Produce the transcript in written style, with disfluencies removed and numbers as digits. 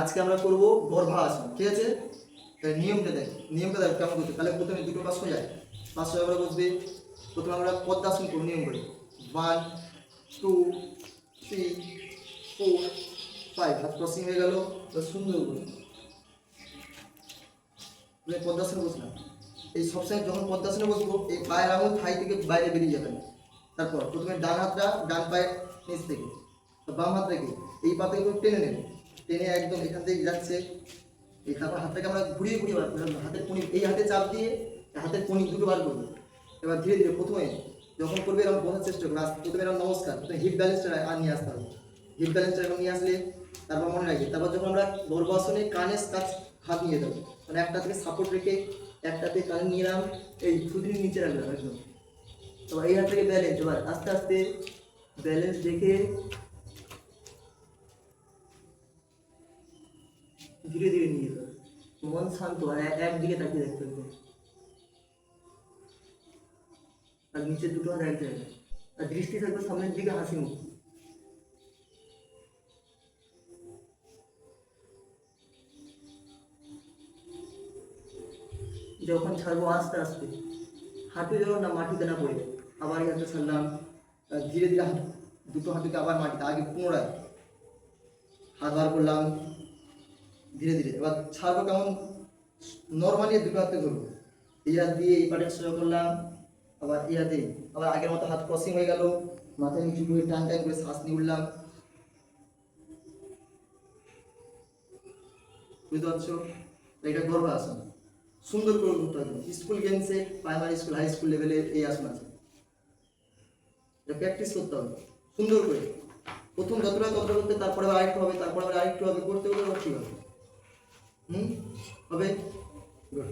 আজকে আমরা করব গর্ভাসন, ঠিক আছে? নিয়মটা কেমন করতে। তাহলে প্রথমে দুটো পাশ হয়ে যায়, পাশ হয়ে আমরা বসবে। প্রথমে আমরা পদ্মাসন করব নিয়ম করে। 1 2 3 4 5, হাত ক্রসিং হয়ে গেল। সুন্দর করে পদ্মাসনে বসলাম। এই সবসময় যখন পদ্মাসনে বসবো, এই পায়ের আঙুল থাই থেকে বাইরে বেরিয়ে যাবে না। তারপর প্রথমে ডান হাতটা ডান পায়ের নিচ থেকে, বাম হাত রেখে এই পা থেকে টেনে নেব। টেনে একদম এখান থেকে যাচ্ছে এই, তারপর হাতটাকে আমরা ঘুরিয়ে ঘুরিয়ে বার করবো। হাতের কণি এই হাতে চাপ দিয়ে হাতের কণি দুটো বার করবো। এবার ধীরে ধীরে প্রথমে যখন করবে এরকম বোঝার চেষ্টা করবে। প্রথমে এরকম নমস্কার, হিপ ব্যালেন্সটা আর নিয়ে আসতে হবে। হিপ ব্যালেন্সটা এরকম নিয়ে আসলে তারপর মনে রাখবে। তারপর যখন আমরা গর্ভাসনে কানের কাছ হাত নিয়ে যাবো, মানে একটা থেকে সাপোর্ট রেখে একটাতে কানে নিয়ে এলাম, এই থুতনির নিচে রাখলাম একদম। তারপর এই হাত থেকে ব্যালেন্স, এবার আস্তে আস্তে ব্যালেন্স দেখে ধীরে ধীরে নিয়ে যেতে হবে। মন শান্ত আর একদিকে তাকিয়ে দেখতে হবে। আর নিচে দুটো হাত এক জায়গায়, আর দৃষ্টি থাকবে সামনের দিকে, হাসি মুখ। যখন ছাড়বো আস্তে আস্তে হাঁটু যেন না মাটিতে না পড়ে, আবার এই হাতটা ছাড়লাম। ধীরে ধীরে হাত দুটো হাঁটুকে আবার মাটিতে, আগে পুনরায় হাত বার করলাম ধীরে ধীরে। এবার ছাড়বো কেমন, নর্মালি দুটো হাতে ধরবো। এই হাত দিয়ে এই পাটে সোজা করলাম, আবার এই হাতে আবার আগের মতো হাত ক্রসিং হয়ে গেল। মাথায় নিচু করে টান টান করে শ্বাস নিয়ে উঠলাম। বুঝতে পারছো? এটা গর্ভাসন। সুন্দর করে করতে হবে। স্কুল গেমসে, প্রাইমারি স্কুল, হাই স্কুল লেভেলে এই আসন আছে। এটা প্র্যাকটিস করতে হবে সুন্দর করে। প্রথম যতটা করতে, তারপরে আরেকটু হবে, তারপরে আরেকটু হবে, করতে করতে ঠিক হবে। হবে গুড।